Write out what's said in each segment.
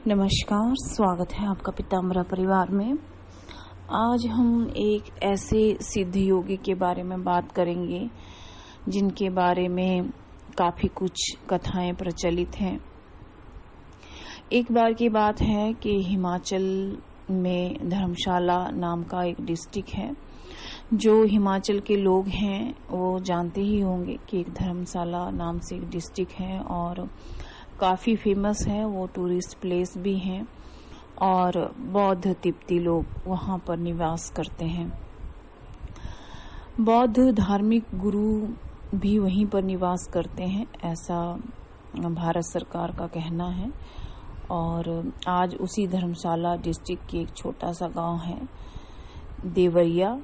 नमस्कार, स्वागत है आपका पीताम्बरा परिवार में। आज हम एक ऐसे सिद्ध योगी के बारे में बात करेंगे जिनके बारे में काफी कुछ कथाएं प्रचलित हैं। एक बार की बात है कि हिमाचल में धर्मशाला नाम का एक डिस्ट्रिक्ट है। जो हिमाचल के लोग हैं वो जानते ही होंगे कि एक धर्मशाला नाम से एक डिस्ट्रिक्ट है और काफी फेमस है। वो टूरिस्ट प्लेस भी है और बौद्ध तिब्बती लोग वहां पर निवास करते हैं। बौद्ध धार्मिक गुरु भी वहीं पर निवास करते हैं, ऐसा भारत सरकार का कहना है। और आज उसी धर्मशाला डिस्ट्रिक्ट की एक छोटा सा गांव है देवरिया,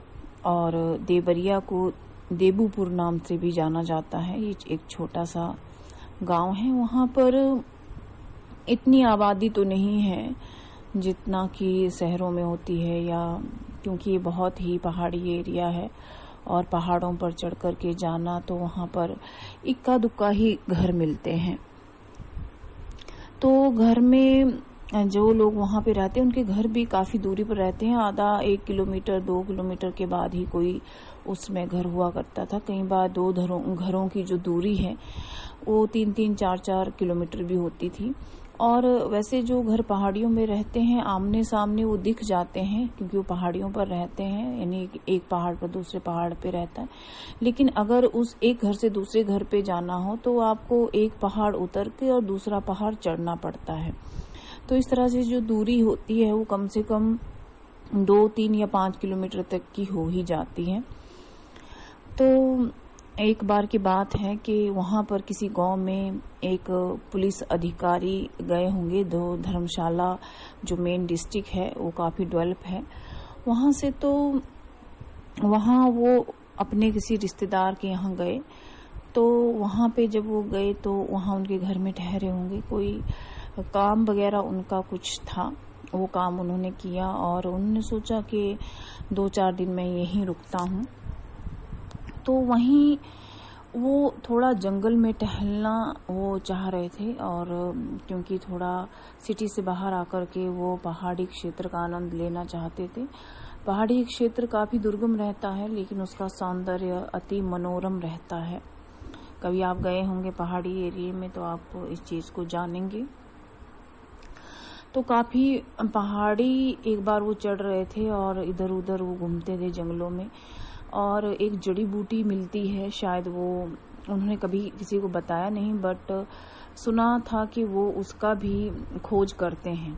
और देवरिया को देबूपुर नाम से भी जाना जाता है। ये एक छोटा सा गांव है। वहां पर इतनी आबादी तो नहीं है जितना कि शहरों में होती है, या क्योंकि ये बहुत ही पहाड़ी एरिया है और पहाड़ों पर चढ़ कर के जाना तो वहां पर इक्का दुक्का ही घर मिलते हैं। तो घर में जो लोग वहां पे रहते हैं उनके घर भी काफी दूरी पर रहते हैं। आधा 1 किलोमीटर 2 किलोमीटर के बाद ही कोई उसमें घर हुआ करता था। कई बार दो घरों की जो दूरी है वो 3-3 4-4 किलोमीटर भी होती थी। और वैसे जो घर पहाड़ियों में रहते हैं आमने सामने वो दिख जाते हैं, क्योंकि वो पहाड़ियों पर रहते हैं, यानी एक पहाड़ पर दूसरे पहाड़ पे रहता है। लेकिन अगर उस एक घर से दूसरे घर पे जाना हो तो आपको एक पहाड़ उतर के और दूसरा पहाड़ चढ़ना पड़ता है। तो इस तरह से जो दूरी होती है वो कम से कम 2, 3 या 5 किलोमीटर तक की हो ही जाती है। तो एक बार की बात है कि वहां पर किसी गांव में एक पुलिस अधिकारी गए होंगे। धर्मशाला जो मेन डिस्ट्रिक्ट है वो काफी डेवलप है। वहां से तो वहां वो अपने किसी रिश्तेदार के यहाँ गए। तो वहां पे जब वो गए तो वहां उनके घर में ठहरे होंगे, कोई काम वगैरह उनका कुछ था। वो काम उन्होंने किया और उन्होंने सोचा कि 2-4 दिन मैं यहीं रुकता हूँ। तो वहीं वो थोड़ा जंगल में टहलना वो चाह रहे थे, और क्योंकि थोड़ा सिटी से बाहर आकर के वो पहाड़ी क्षेत्र का आनंद लेना चाहते थे। पहाड़ी क्षेत्र काफी दुर्गम रहता है लेकिन उसका सौंदर्य अति मनोरम रहता है। कभी आप गए होंगे पहाड़ी एरिया में तो आप इस चीज को जानेंगे। तो काफी पहाड़ी एक बार वो चढ़ रहे थे और इधर उधर वो घूमते थे जंगलों में, और एक जड़ी बूटी मिलती है। शायद वो उन्होंने कभी किसी को बताया नहीं, बट सुना था कि वो उसका भी खोज करते हैं।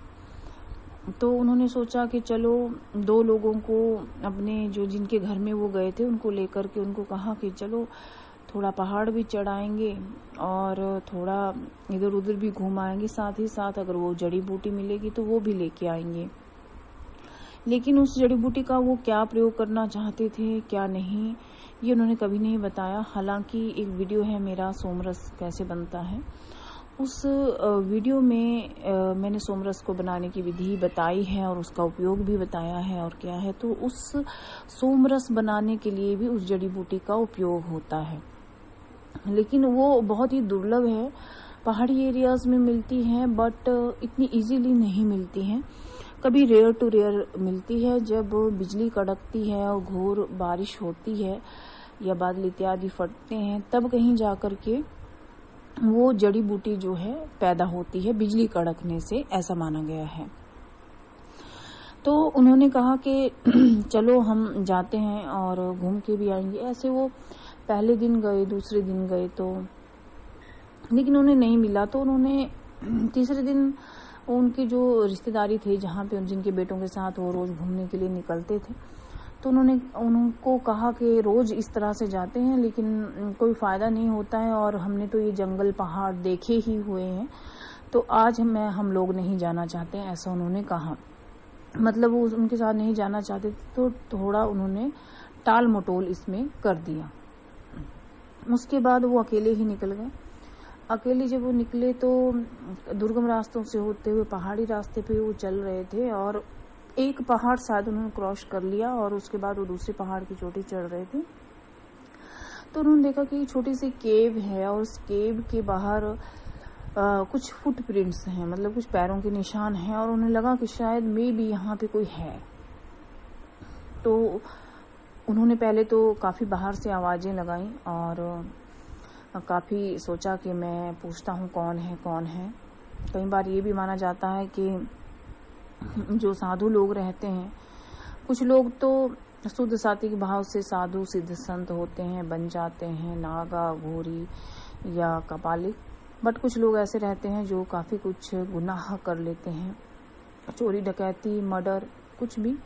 तो उन्होंने सोचा कि चलो 2 लोगों को अपने जो जिनके घर में वो गए थे उनको लेकर के उनको कहा कि चलो थोड़ा पहाड़ भी चढ़ाएंगे और थोड़ा इधर उधर भी घूम आएंगे, साथ ही साथ अगर वो जड़ी बूटी मिलेगी तो वो भी लेके आएंगे। लेकिन उस जड़ी बूटी का वो क्या प्रयोग करना चाहते थे क्या नहीं, ये उन्होंने कभी नहीं बताया। हालांकि एक वीडियो है मेरा सोमरस कैसे बनता है, उस वीडियो में मैंने सोमरस को बनाने की विधि बताई है और उसका उपयोग भी बताया है और क्या है। तो उस सोमरस बनाने के लिए भी उस जड़ी बूटी का उपयोग होता है, लेकिन वो बहुत ही दुर्लभ है। पहाड़ी एरियाज में मिलती हैं बट इतनी इजीली नहीं मिलती हैं। कभी रेयर टू रेयर मिलती है, जब बिजली कड़कती है और घोर बारिश होती है या बादल इत्यादि फटते हैं तब कहीं जाकर के वो जड़ी बूटी जो है पैदा होती है बिजली कड़कने से, ऐसा माना गया है। तो उन्होंने कहा कि चलो हम जाते हैं और घूम के भी आएंगे। ऐसे वो पहले दिन गए, दूसरे दिन गए, तो लेकिन उन्हें नहीं मिला। तो उन्होंने तीसरे दिन उनकी जो रिश्तेदारी थे जहाँ पे जिनके बेटों के साथ वो रोज घूमने के लिए निकलते थे, तो उन्होंने उनको कहा कि रोज इस तरह से जाते हैं लेकिन कोई फायदा नहीं होता है और हमने तो ये जंगल पहाड़ देखे ही हुए हैं, तो आज हम लोग नहीं जाना चाहते हैं, ऐसा उन्होंने कहा। मतलब वो उनके साथ नहीं जाना चाहते थे, तो थोड़ा उन्होंने टाल मटोल इसमें कर दिया। उसके बाद वो अकेले ही निकल गए। अकेले जब वो निकले तो दुर्गम रास्तों से होते हुए पहाड़ी रास्ते पे वो चल रहे थे और एक पहाड़ शायद उन्होंने क्रॉस कर लिया और उसके बाद वो दूसरे पहाड़ की चोटी चढ़ रहे थे। तो उन्होंने देखा कि छोटी सी केव है और उस केव के बाहर कुछ फुटप्रिंट्स हैं, मतलब कुछ पैरों के निशान हैं, और उन्हें लगा कि शायद मे भी यहाँ पे कोई है। तो उन्होंने पहले तो काफ़ी बाहर से आवाज़ें लगाई और काफ़ी सोचा कि मैं पूछता हूँ कौन है। कई बार ये भी माना जाता है कि जो साधु लोग रहते हैं, कुछ लोग तो शुद्ध सात्विक भाव से साधु सिद्ध संत होते हैं, बन जाते हैं नागा, घोरी या कपालिक, बट कुछ लोग ऐसे रहते हैं जो काफ़ी कुछ गुनाह कर लेते हैं, चोरी डकैती मर्डर कुछ भी,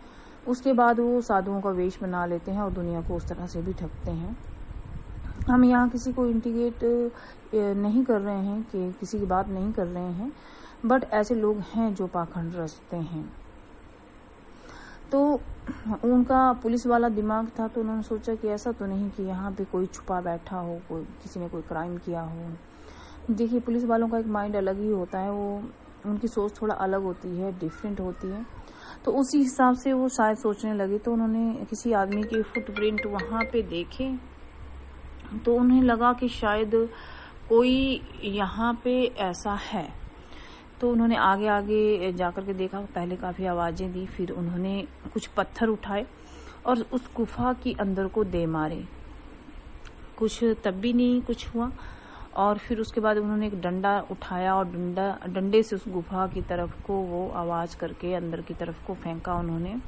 उसके बाद वो साधुओं का वेश बना लेते हैं और दुनिया को उस तरह से भी ठगते हैं। हम यहाँ किसी को इंडिकेट नहीं कर रहे हैं कि किसी की बात नहीं कर रहे हैं, बट ऐसे लोग हैं जो पाखंड रचते हैं। तो उनका पुलिस वाला दिमाग था, तो उन्होंने सोचा कि ऐसा तो नहीं कि यहाँ पे कोई छुपा बैठा हो, किसी ने कोई क्राइम किया हो। देखिए, पुलिस वालों का एक माइंड अलग ही होता है, वो उनकी सोच थोड़ा अलग होती है, डिफरेंट होती है। तो उसी हिसाब से वो शायद सोचने लगे। तो उन्होंने किसी आदमी के फुटप्रिंट वहाँ पे देखे, तो उन्हें लगा कि शायद कोई यहाँ पे ऐसा है। तो उन्होंने आगे आगे जाकर के देखा, पहले काफ़ी आवाज़ें दी, फिर उन्होंने कुछ पत्थर उठाए और उस गुफा के अंदर को दे मारे। कुछ तब भी नहीं कुछ हुआ, और फिर उसके बाद उन्होंने एक डंडा उठाया और डंडे से उस गुफा की तरफ को वो आवाज़ करके अंदर की तरफ को फेंका उन्होंने।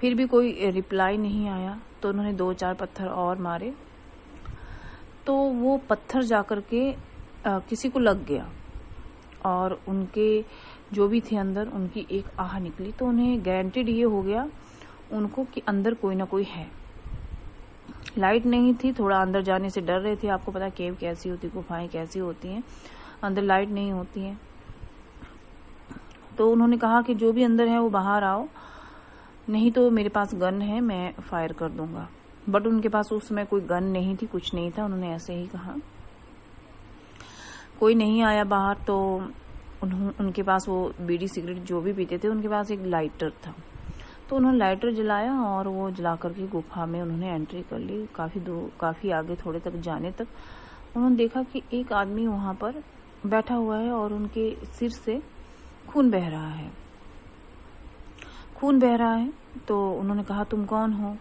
फिर भी कोई रिप्लाई नहीं आया, तो उन्होंने 2-4 पत्थर और मारे। तो वो पत्थर जाकर के किसी को लग गया और उनके जो भी थे अंदर, उनकी एक आह निकली। तो उन्हें गारंटेड ये हो गया उनको कि अंदर कोई ना कोई है। लाइट नहीं थी, थोड़ा अंदर जाने से डर रहे थे। आपको पता केव कैसी होती, गुफाएं कैसी होती हैं, अंदर लाइट नहीं होती है। तो उन्होंने कहा कि जो भी अंदर है वो बाहर आओ, नहीं तो मेरे पास गन है, मैं फायर कर दूंगा। बट उनके पास उस समय कोई गन नहीं थी, कुछ नहीं था, उन्होंने ऐसे ही कहा। कोई नहीं आया बाहर, तो उनके पास वो बीड़ी सिगरेट जो भी पीते थे, उनके पास एक लाइटर था। तो उन्होंने लाइटर जलाया और वो जला करके गुफा में उन्होंने एंट्री कर ली। काफ़ी आगे थोड़े तक जाने तक उन्होंने देखा कि एक आदमी वहाँ पर बैठा हुआ है और उनके सिर से खून बह रहा है। तो उन्होंने कहा, तुम कौन हो?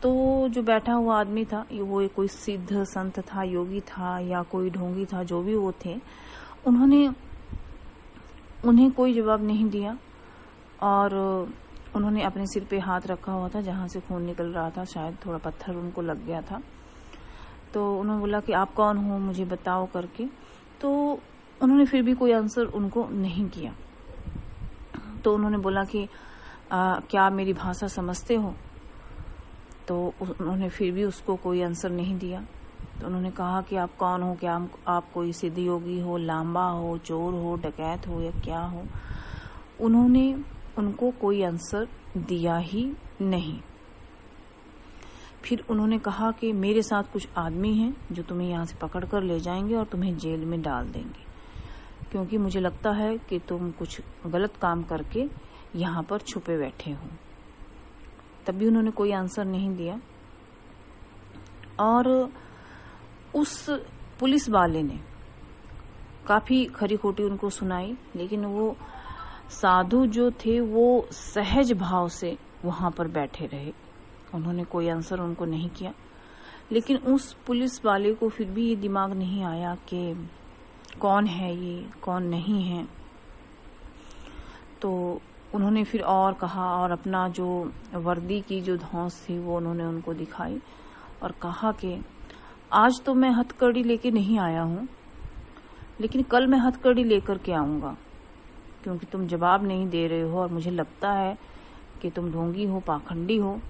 तो जो बैठा हुआ आदमी था, वो कोई सिद्ध संत था, योगी था या कोई ढोंगी था, जो भी वो थे, उन्हें कोई जवाब नहीं दिया और उन्होंने अपने सिर पे हाथ रखा हुआ था जहां से खून निकल रहा था, शायद थोड़ा पत्थर उनको लग गया था। तो उन्होंने बोला कि आप कौन हो, मुझे बताओ करके। तो उन्होंने फिर भी कोई आंसर उनको नहीं किया। तो उन्होंने बोला कि क्या मेरी भाषा समझते हो? तो उन्होंने फिर भी उसको कोई आंसर नहीं दिया। तो उन्होंने कहा कि आप कौन हो, क्या आप कोई सिद्ध योगी हो, लांबा हो, चोर हो, डकैत हो या क्या हो? उन्होंने उनको कोई आंसर दिया ही नहीं। फिर उन्होंने कहा कि मेरे साथ कुछ आदमी हैं जो तुम्हें यहाँ से पकड़ कर ले जाएंगे और तुम्हें जेल में डाल देंगे, क्योंकि मुझे लगता है कि तुम कुछ गलत काम करके यहाँ पर छुपे बैठे हो। तब भी उन्होंने कोई आंसर नहीं दिया। और उस पुलिस वाले ने काफी खरी खोटी उनको सुनाई, लेकिन वो साधु जो थे वो सहज भाव से वहां पर बैठे रहे। उन्होंने कोई आंसर उनको नहीं किया। लेकिन उस पुलिस वाले को फिर भी ये दिमाग नहीं आया कि कौन है ये, कौन नहीं है। तो उन्होंने फिर और कहा और अपना जो वर्दी की जो धौंस थी वो उन्होंने उनको दिखाई और कहा कि आज तो मैं हथकड़ी लेके नहीं आया हूँ, लेकिन कल मैं हथकड़ी लेकर के आऊंगा, क्योंकि तुम जवाब नहीं दे रहे हो और मुझे लगता है कि तुम ढोंगी हो, पाखंडी हो,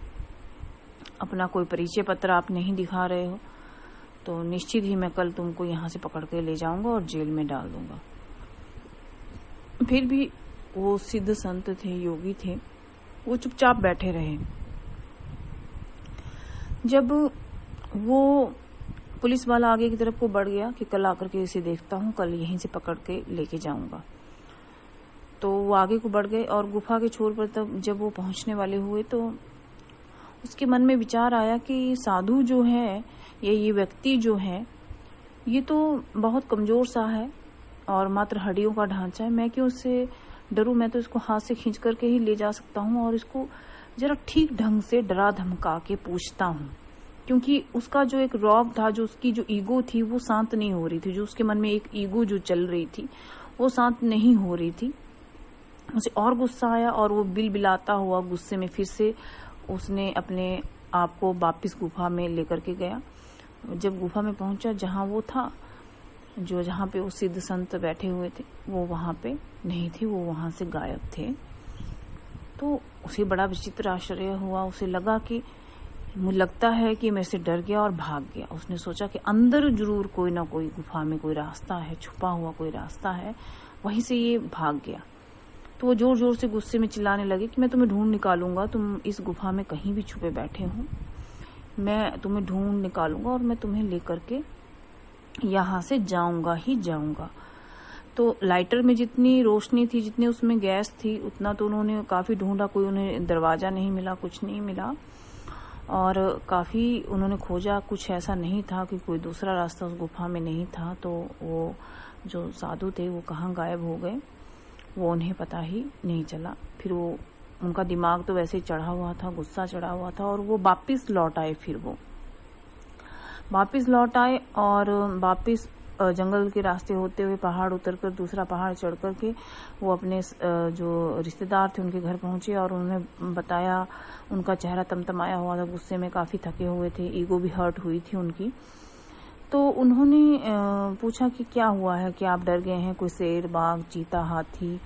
अपना कोई परिचय पत्र आप नहीं दिखा रहे हो। तो निश्चित ही मैं कल तुमको यहाँ से पकड़ के ले जाऊंगा और जेल में डाल दूंगा। फिर भी वो सिद्ध संत थे, योगी थे, वो चुपचाप बैठे रहे। जब वो पुलिस वाला आगे की तरफ को बढ़ गया कि कल आकर के इसे देखता हूँ, कल यहीं से पकड़ के लेके जाऊंगा, तो वो आगे को बढ़ गए और गुफा के छोर पर तब जब वो पहुंचने वाले हुए तो उसके मन में विचार आया कि साधु जो है, ये व्यक्ति जो है, ये तो बहुत कमजोर सा है और मात्र हड्डियों का ढांचा है, मैं क्यों इससे डरूं, मैं तो इसको हाथ से खींच करके ही ले जा सकता हूँ और इसको जरा ठीक ढंग से डरा धमका के पूछता हूँ, क्योंकि उसका जो एक रौब था, जो उसकी जो ईगो थी वो शांत नहीं हो रही थी, जो उसके मन में एक ईगो जो चल रही थी वो शांत नहीं हो रही थी। उसे और गुस्सा आया और वो बिलबिलाता हुआ गुस्से में फिर से उसने अपने आप को वापिस गुफा में लेकर के गया। जब गुफा में पहुंचा जहां वो था, जहां पे वो सिद्ध संत बैठे हुए थे, वो वहां पे नहीं थे, वो वहां से गायब थे। तो उसे बड़ा विचित्र आश्चर्य हुआ, उसे लगा कि मुझे लगता है कि मेरे से डर गया और भाग गया। उसने सोचा कि अंदर जरूर कोई ना कोई गुफा में कोई रास्ता है, छुपा हुआ कोई रास्ता है, वहीं से ये भाग गया। तो वो जोर जोर से गुस्से में चिल्लाने लगे कि मैं तुम्हें ढूंढ निकालूंगा, तुम इस गुफा में कहीं भी छुपे बैठे हो, मैं तुम्हें ढूंढ निकालूंगा और मैं तुम्हें लेकर के यहाँ से जाऊंगा ही जाऊंगा। तो लाइटर में जितनी रोशनी थी, जितनी उसमें गैस थी, उतना तो उन्होंने काफी ढूंढा, कोई उन्हें दरवाजा नहीं मिला, कुछ नहीं मिला और काफी उन्होंने खोजा, कुछ ऐसा नहीं था कि कोई दूसरा रास्ता उस गुफा में नहीं था। तो वो जो साधु थे वो कहाँ गायब हो गए वो उन्हें पता ही नहीं चला। फिर वो, उनका दिमाग तो वैसे चढ़ा हुआ था, गुस्सा चढ़ा हुआ था और वो वापिस लौट आए। फिर वो वापिस लौट आए और वापिस जंगल के रास्ते होते हुए पहाड़ उतरकर दूसरा पहाड़ चढ़ करके वो अपने जो रिश्तेदार थे उनके घर पहुंचे और उन्होंने बताया, उनका चेहरा तमतमाया हुआ था, गुस्से में काफी थके हुए थे, ईगो भी हर्ट हुई थी उनकी। तो उन्होंने पूछा कि क्या हुआ है, कि आप डर गए हैं, कोई शेर, बाघ, चीता, हाथी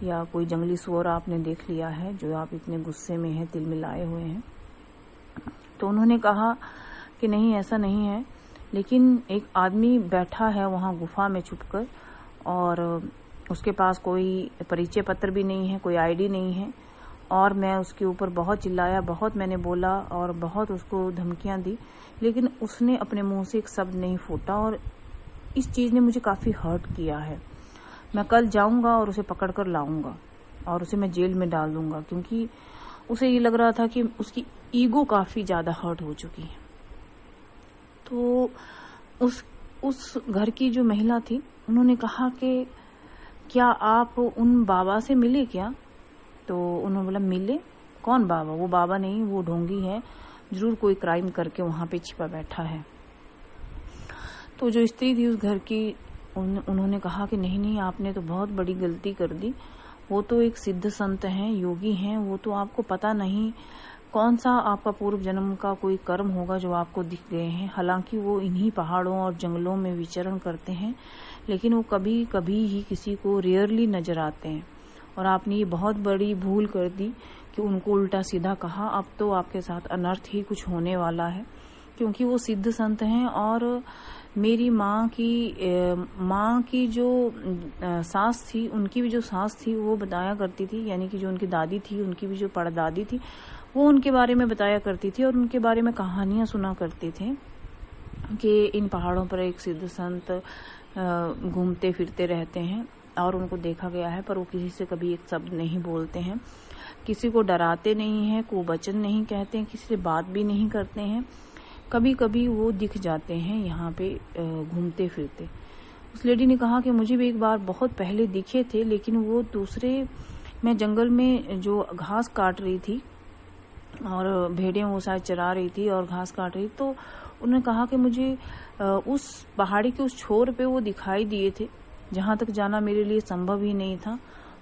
या कोई जंगली सुअर आपने देख लिया है जो आप इतने गुस्से में हैं, तिलमिलाए हुए हैं। तो उन्होंने कहा कि नहीं, ऐसा नहीं है, लेकिन एक आदमी बैठा है वहां गुफा में छुपकर और उसके पास कोई परिचय पत्र भी नहीं है, कोई आईडी नहीं है और मैं उसके ऊपर बहुत चिल्लाया, बहुत मैंने बोला और बहुत उसको धमकियां दी, लेकिन उसने अपने मुंह से एक शब्द नहीं फूटा और इस चीज ने मुझे काफी हर्ट किया है। मैं कल जाऊंगा और उसे पकड़ कर लाऊंगा और उसे मैं जेल में डाल दूंगा, क्योंकि उसे ये लग रहा था कि उसकी ईगो काफी ज्यादा हर्ट हो चुकी है। तो उस घर की जो महिला थी उन्होंने कहा कि क्या आप उन बाबा से मिले क्या? तो उन्होंने बोला मिले? कौन बाबा? वो बाबा नहीं, वो ढोंगी है, जरूर कोई क्राइम करके वहां पे छिपा बैठा है। तो जो स्त्री थी उस घर की, उन्होंने कहा कि नहीं नहीं, आपने तो बहुत बड़ी गलती कर दी, वो तो एक सिद्ध संत हैं, योगी हैं, वो तो आपको पता नहीं कौन सा आपका पूर्व जन्म का कोई कर्म होगा जो आपको दिख गए हैं। हालांकि वो इन्हीं पहाड़ों और जंगलों में विचरण करते हैं, लेकिन वो कभी कभी ही किसी को रेयरली नजर आते हैं और आपने ये बहुत बड़ी भूल कर दी कि उनको उल्टा सीधा कहा। अब तो आपके साथ अनर्थ ही कुछ होने वाला है, क्योंकि वो सिद्ध संत हैं और मेरी माँ की जो सास थी, उनकी भी जो सास थी वो बताया करती थी, यानी कि जो उनकी दादी थी, उनकी भी जो परदादी थी, वो उनके बारे में बताया करती थी और उनके बारे में कहानियां सुना करते थे कि इन पहाड़ों पर एक सिद्ध संत घूमते फिरते रहते हैं और उनको देखा गया है, पर वो किसी से कभी एक शब्द नहीं बोलते हैं, किसी को डराते नहीं हैं, को वचन नहीं कहते हैं, किसी से बात भी नहीं करते हैं। कभी कभी वो दिख जाते हैं यहाँ पे घूमते फिरते। उस लेडी ने कहा कि मुझे भी एक बार बहुत पहले दिखे थे, लेकिन वो दूसरे, मैं जंगल में जो घास काट रही थी और भेड़ें वो शायद चरा रही थी और घास काट रही, तो उन्होंने कहा कि मुझे उस पहाड़ी के उस छोर पे वो दिखाई दिए थे जहां तक जाना मेरे लिए संभव ही नहीं था,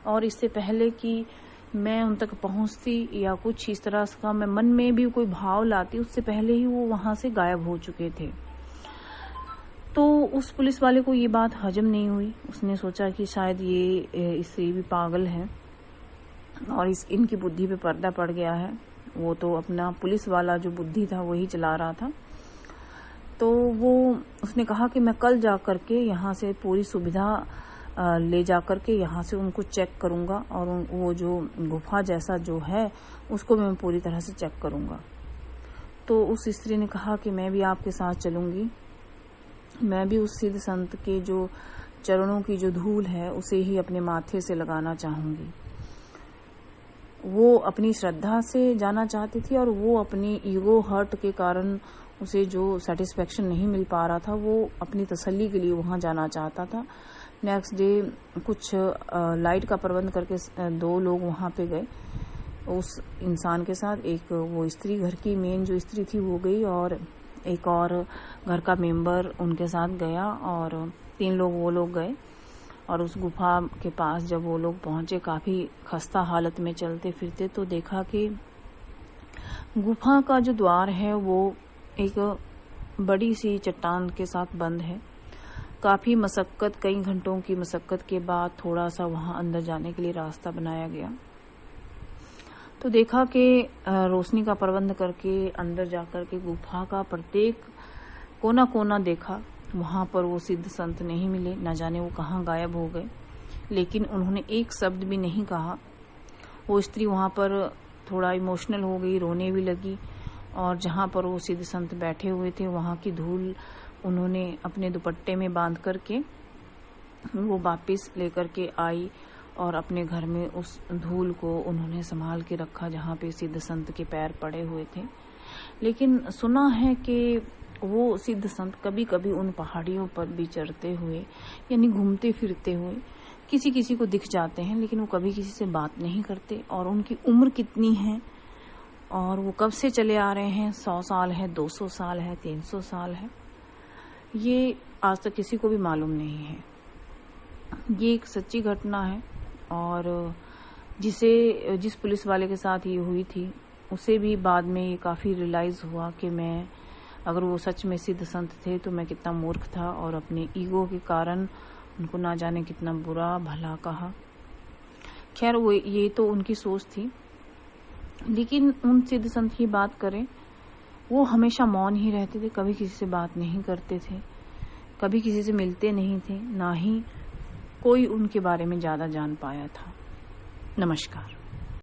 और इससे पहले कि मैं उन तक पहुंचती या कुछ इस तरह का मैं मन में भी कोई भाव लाती, उससे पहले ही वो वहां से गायब हो चुके थे। तो उस पुलिस वाले को ये बात हजम नहीं हुई, उसने सोचा कि शायद ये इससे भी पागल है और इनकी बुद्धि पे पर्दा पड़ गया है। वो तो अपना पुलिस वाला जो बुद्धि था वही चला रहा था। तो उसने कहा कि मैं कल जा करके यहाँ से पूरी सुविधा ले जा करके यहाँ से उनको चेक करूंगा और वो जो गुफा जैसा जो है उसको मैं पूरी तरह से चेक करूंगा। तो उस स्त्री ने कहा कि मैं भी आपके साथ चलूंगी, मैं भी उस सिद्ध संत के जो चरणों की जो धूल है उसे ही अपने माथे से लगाना चाहूंगी। वो अपनी श्रद्धा से जाना चाहती थी और वो अपनी ईगो हर्ट के कारण उसे जो सेटिस्फेक्शन नहीं मिल पा रहा था, वो अपनी तसल्ली के लिए वहाँ जाना चाहता था। नेक्स्ट डे कुछ लाइट का प्रबंध करके 2 लोग वहाँ पे गए उस इंसान के साथ। एक वो स्त्री, घर की मेन जो स्त्री थी वो गई, और एक और घर का मेंबर उनके साथ गया, और 3 लोग वो लोग गए। और उस गुफा के पास जब वो लोग पहुंचे, काफी खस्ता हालत में चलते फिरते, तो देखा कि गुफा का जो द्वार है वो एक बड़ी सी चट्टान के साथ बंद है। काफी मशक्कत, कई घंटों की मशक्कत के बाद थोड़ा सा वहां अंदर जाने के लिए रास्ता बनाया गया। तो देखा कि रोशनी का प्रबंध करके अंदर जाकर के गुफा का प्रत्येक कोना कोना देखा, वहां पर वो सिद्ध संत नहीं मिले, न जाने वो कहाँ गायब हो गए। लेकिन उन्होंने एक शब्द भी नहीं कहा। वो स्त्री वहां पर थोड़ा इमोशनल हो गई, रोने भी लगी, और जहां पर वो सिद्ध संत बैठे हुए थे वहां की धूल उन्होंने अपने दुपट्टे में बांध करके वो वापस लेकर के आई, और अपने घर में उस धूल को उन्होंने संभाल के रखा जहाँ पे सिद्ध संत के पैर पड़े हुए थे। लेकिन सुना है कि वो सिद्ध संत कभी कभी उन पहाड़ियों पर भी चढ़ते हुए, यानी घूमते फिरते हुए किसी किसी को दिख जाते हैं, लेकिन वो कभी किसी से बात नहीं करते। और उनकी उम्र कितनी है और वो कब से चले आ रहे हैं, 100 साल है, 200 साल है, 300 साल है, ये आज तक किसी को भी मालूम नहीं है। ये एक सच्ची घटना है, और जिस पुलिस वाले के साथ ये हुई थी उसे भी बाद में ये काफी रियलाइज हुआ कि मैं, अगर वो सच में सिद्ध संत थे तो मैं कितना मूर्ख था, और अपने ईगो के कारण उनको ना जाने कितना बुरा भला कहा। खैर वो ये तो उनकी सोच थी। लेकिन उन सिद्ध संत की बात करें, वो हमेशा मौन ही रहते थे, कभी किसी से बात नहीं करते थे, कभी किसी से मिलते नहीं थे, ना ही कोई उनके बारे में ज्यादा जान पाया था। नमस्कार।